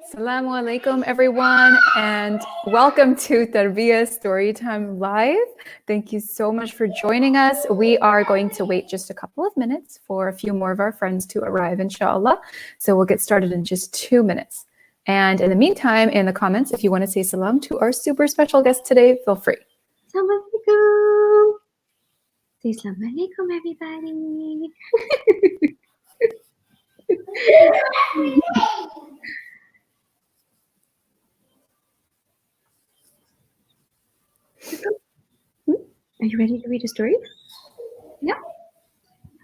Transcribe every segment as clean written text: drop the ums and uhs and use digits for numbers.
Assalamu alaikum, everyone, and welcome to Tarbiyah Storytime Live. Thank you so much for joining us. We are going to wait just a couple of minutes for a few more of our friends to arrive, inshallah. So we'll get started in just 2 minutes. And in the meantime, in the comments, if you want to say salam to our super special guest today, feel free. Assalamu alaikum. Say assalamu alaikum, everybody. Are you ready to read a story? Yeah.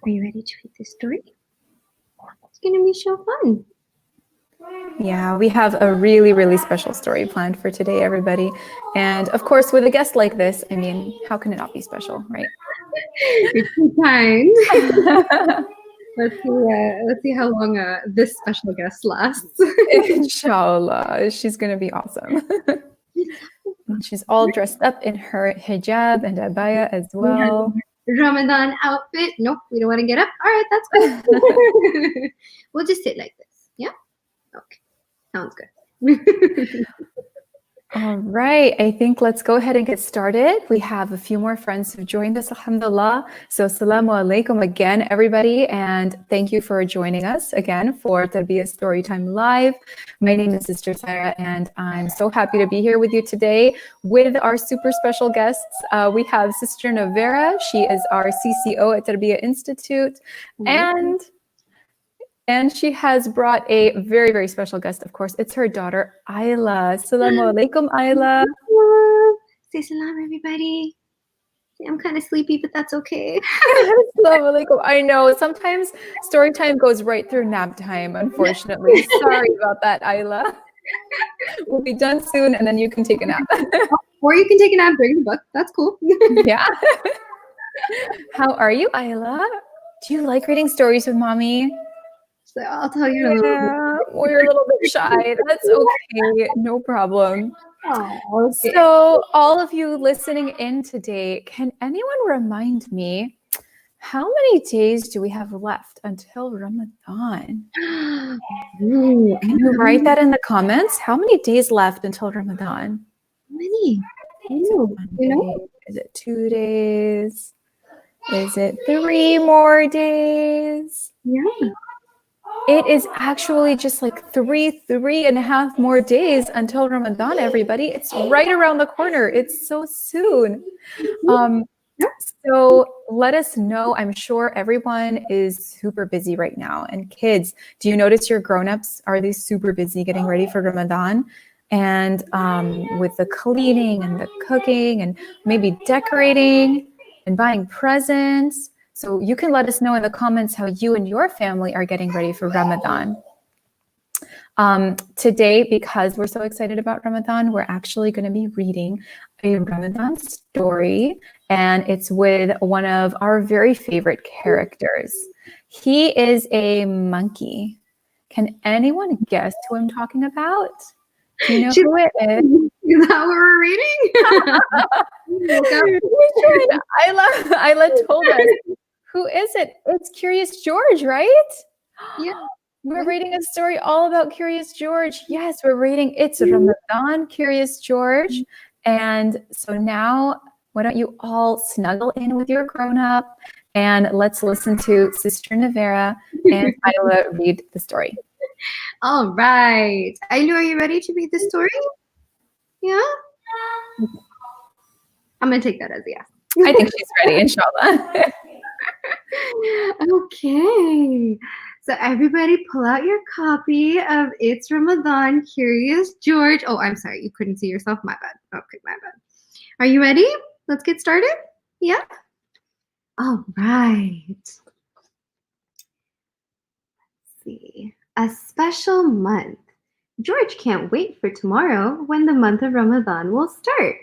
Are you ready to read this story? It's going to be so fun. Yeah, we have a really, really special story planned for today, everybody. And of course, with a guest like this, I mean, how can it not be special, right? You're too kind. Let's see how long this special guest lasts. Inshallah, she's going to be awesome. And she's all dressed up in her hijab and abaya as well. Ramadan outfit. Nope, we don't want to get up. All right, that's good. We'll just sit like this. Yeah? Okay. Sounds good. All right, I think let's go ahead and get started. We have a few more friends who joined us, alhamdulillah. So assalamu alaikum again, everybody, and thank you for joining us again for Tarbiyah Storytime Live. My name is Sister Sarah, and I'm so happy to be here with you today with our super special guests. We have Sister Navera. She is our CCO at Tarbiyah Institute, and she has brought a very, very special guest, of course. It's her daughter, Ayla. Assalamu alaikum, Ayla. Say salam, everybody. I'm kind of sleepy, but that's okay. Assalamu alaikum. I know, sometimes story time goes right through nap time, unfortunately. Sorry about that, Ayla. We'll be done soon, and then you can take a nap. Or you can take a nap during the book. That's cool. Yeah. How are you, Ayla? Do you like reading stories with mommy? So I'll tell you a little bit. We're a little bit shy. That's okay. No problem. Oh, okay. So all of you listening in today, can anyone remind me, how many days do we have left until Ramadan? Ooh, Can you write that in the comments? How many days left until Ramadan? How many? Is it 2 days? Is it 3 more days? Yeah. It is actually just like three and a half more days until Ramadan, everybody. It's right around the corner. It's so soon. So let us know. I'm sure everyone is super busy right now. And kids, do you notice your grown-ups, are they super busy getting ready for Ramadan? And with the cleaning and the cooking and maybe decorating and buying presents. So you can let us know in the comments how you and your family are getting ready for Ramadan. Today, because we're so excited about Ramadan, we're actually going to be reading a Ramadan story, and it's with one of our very favorite characters. He is a monkey. Can anyone guess who I'm talking about? Do you know who it is? Is that what we're reading? Ayla told us. Who is it? It's Curious George, right? Yeah. We're reading a story all about Curious George. Yes, we're reading It's Ramadan, Curious George. And so now, why don't you all snuggle in with your grown-up and let's listen to Sister Navera and Ayla read the story. All right. Ayla, are you ready to read the story? Yeah? I'm going to take that as a yes. I think she's ready, inshallah. Okay. So everybody pull out your copy of It's Ramadan, Curious George. Oh, I'm sorry. You couldn't see yourself. My bad. Okay, my bad. Are you ready? Let's get started. Yeah? All right. Let's see. A special month. George can't wait for tomorrow when the month of Ramadan will start.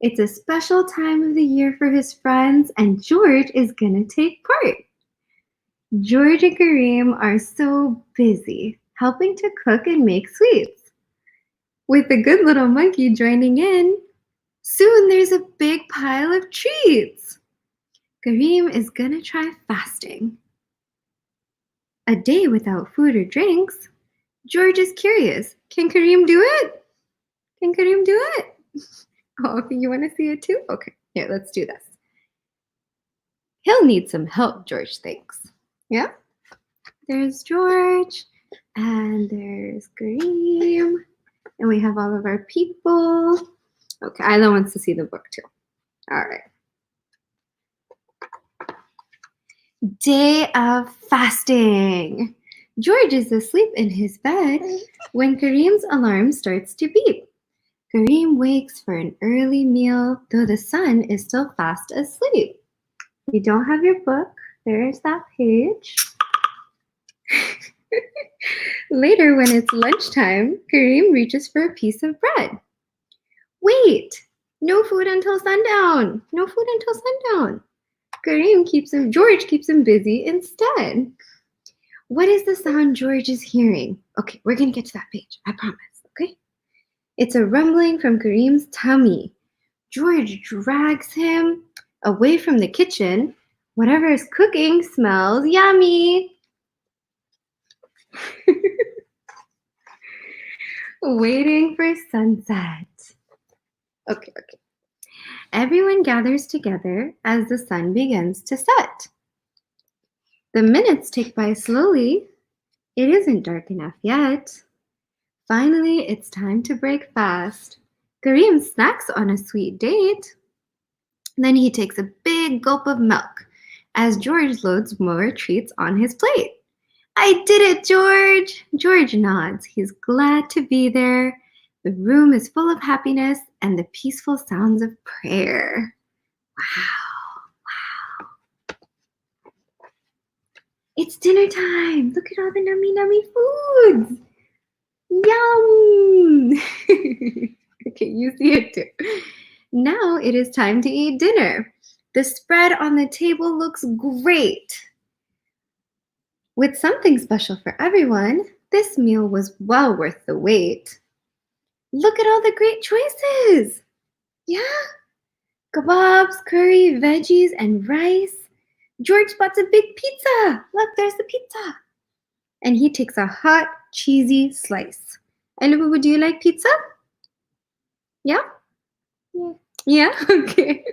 It's a special time of the year for his friends, and George is gonna take part. George and Kareem are so busy helping to cook and make sweets. With the good little monkey joining in, soon there's a big pile of treats. Kareem is gonna try fasting. A day without food or drinks, George is curious. Can Kareem do it? Can Kareem do it? Oh, you want to see it too? Okay, here, let's do this. He'll need some help, George thinks. Yeah? There's George, and there's Kareem, and we have all of our people. Okay, Isla wants to see the book too. All right. Day of fasting. George is asleep in his bed when Kareem's alarm starts to beep. Kareem wakes for an early meal, though the sun is still fast asleep. You don't have your book. There's that page. Later, when it's lunchtime, Kareem reaches for a piece of bread. Wait! No food until sundown! No food until sundown! George keeps him busy instead. What is the sound George is hearing? Okay, we're gonna get to that page, I promise, okay? It's a rumbling from Kareem's tummy. George drags him away from the kitchen. Whatever is cooking smells yummy. Waiting for sunset. Okay. Everyone gathers together as the sun begins to set. The minutes tick by slowly. It isn't dark enough yet. Finally, it's time to break fast. Kareem snacks on a sweet date. Then he takes a big gulp of milk as George loads more treats on his plate. I did it, George! George nods. He's glad to be there. The room is full of happiness and the peaceful sounds of prayer. Wow. It's dinner time. Look at all the nummy foods. Yum! Okay, you see it too. Now it is time to eat dinner. The spread on the table looks great. With something special for everyone, this meal was well worth the wait. Look at all the great choices. Yeah? Kebabs, curry, veggies, and rice. George spots a big pizza. Look, there's the pizza. And he takes a hot, cheesy slice. Elubu, do you like pizza? Yeah? Yeah? Okay.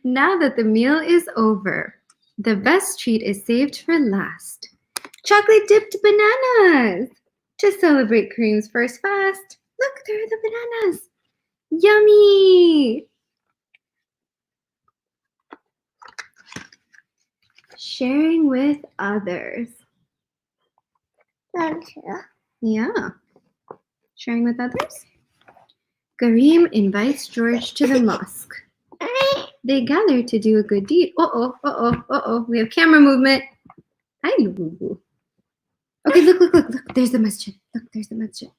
Now that the meal is over, the best treat is saved for last. Chocolate dipped bananas. To celebrate Kareem's first fast. Look, there are the bananas. Yummy! Sharing with others. Yeah. Sharing with others? Kareem invites George to the mosque. They gather to do a good deed. Uh-oh. We have camera movement. Hi, Lubu. Okay, look. There's the masjid. Look, there's the masjid.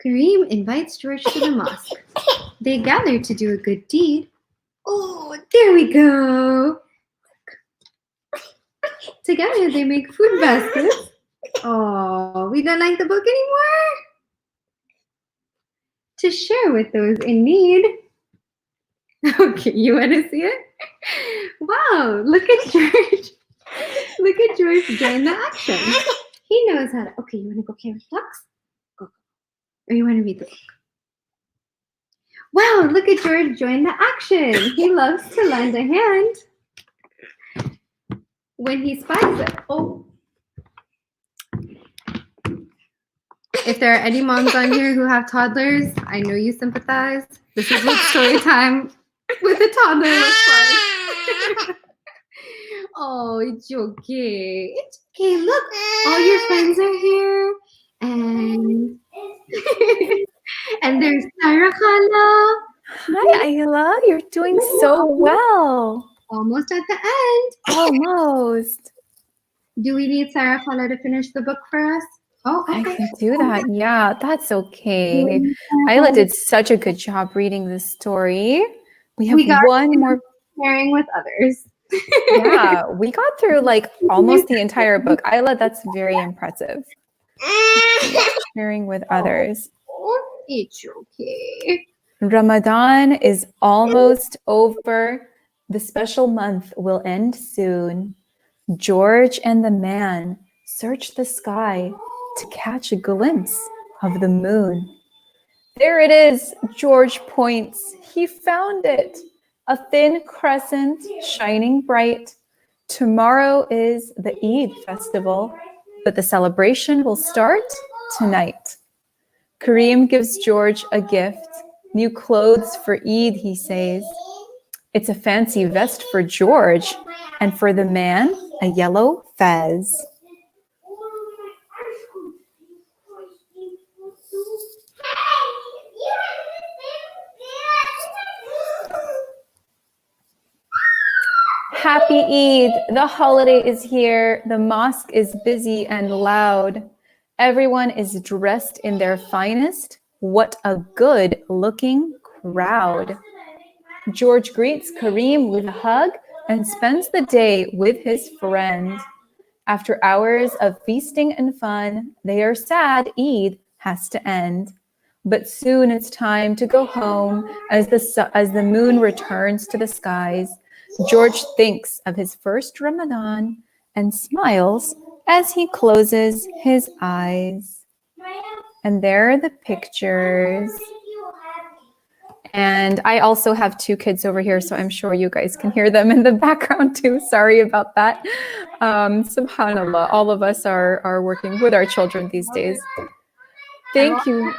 Kareem invites George to the mosque. They gather to do a good deed. Oh, there we go. Together they make food baskets. Oh, we don't like the book anymore? To share with those in need. Okay, you want to see it? Wow, look at George. Look at George join the action. He knows how to. Okay, you want to go carry ducks? Go. Or you want to read the book? Wow, look at George join the action. He loves to lend a hand when he spies it. Oh. If there are any moms on here who have toddlers, I know you sympathize. This is what story time with a toddler looks like. Oh, it's okay. It's okay. Look, all your friends are here. And and there's Sarah Khala. Hi, Ayla. You're doing so well. Almost at the end. Almost. Do we need Sarah Khala to finish the book for us? Oh, okay. I can do that. Yeah, that's okay. Ayla did such a good job reading this story. We have one more. Sharing with others. Yeah, we got through like almost the entire book. Ayla, that's very impressive. Sharing with others. It's okay. Ramadan is almost over. The special month will end soon. George and the man search the sky to catch a glimpse of the moon. There it is, George points. He found it. A thin crescent, shining bright. Tomorrow is the Eid festival, but the celebration will start tonight. Kareem gives George a gift. New clothes for Eid, he says. It's a fancy vest for George, and for the man, a yellow fez. Happy Eid! The holiday is here. The mosque is busy and loud. Everyone is dressed in their finest. What a good-looking crowd. George greets Kareem with a hug and spends the day with his friend. After hours of feasting and fun, they are sad Eid has to end. But soon it's time to go home as the moon returns to the skies. George thinks of his first Ramadan and smiles as he closes his eyes. And there are the pictures. And I also have two kids over here, so I'm sure you guys can hear them in the background too. Sorry about that. Subhanallah, all of us are working with our children these days. Thank you.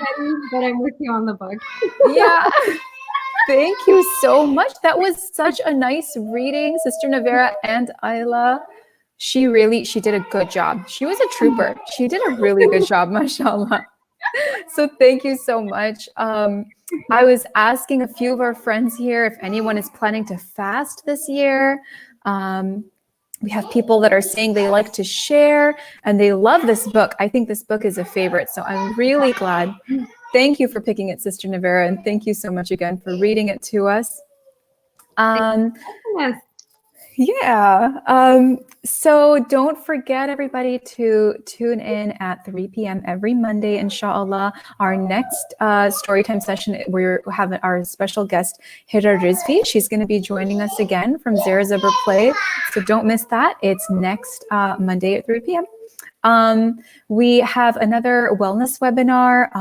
But I'm with you on the book. Yeah. Thank you so much. That was such a nice reading, Sister Navera and Ayla. She did a good job. She was a trooper. She did a really good job, mashallah. So thank you so much. I was asking a few of our friends here if anyone is planning to fast this year. We have people that are saying they like to share and they love this book. I think this book is a favorite, so I'm really glad. Thank you for picking it, Sister Navera, and thank you so much again for reading it to us. So don't forget, everybody, to tune in at 3 p.m. every Monday, inshallah. Our next storytime session, we have our special guest, Hira Rizvi. She's going to be joining us again from Zara Zebra Play. So don't miss that. It's next Monday at 3 p.m. We have another wellness webinar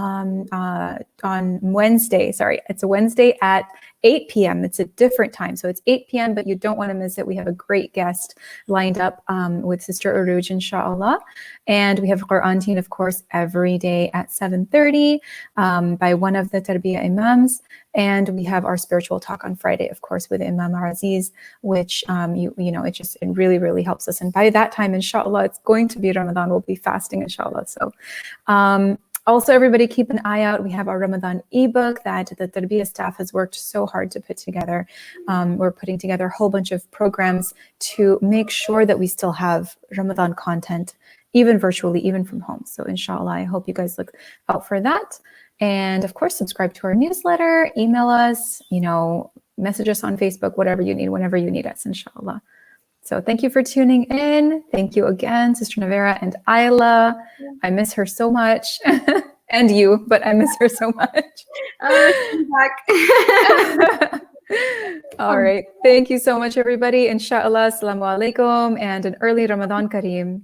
on Wednesday. Sorry, it's a Wednesday at 8 p.m. It's a different time. So it's 8 p.m., but you don't want to miss it. We have a great guest lined up with Sister Uruj, inshallah. And we have Quran Teen, of course, every day at 7:30 by one of the Tarbiyah Imams. And we have our spiritual talk on Friday, of course, with Imam Aziz, which, it really, really helps us. And by that time, inshallah, it's going to be Ramadan. We'll be fasting, inshallah. So, also, everybody keep an eye out. We have our Ramadan ebook that the Tarbiyah staff has worked so hard to put together. We're putting together a whole bunch of programs to make sure that we still have Ramadan content, even virtually, even from home. So inshallah, I hope you guys look out for that. And of course, subscribe to our newsletter, email us, message us on Facebook, whatever you need, whenever you need us, inshallah. So thank you for tuning in. Thank you again, Sister Navera and Ayla. I miss her so much. And you, but I miss her so much. She's back. All right. Thank you so much, everybody. Inshallah, assalamu alaikum, and an early Ramadan Kareem.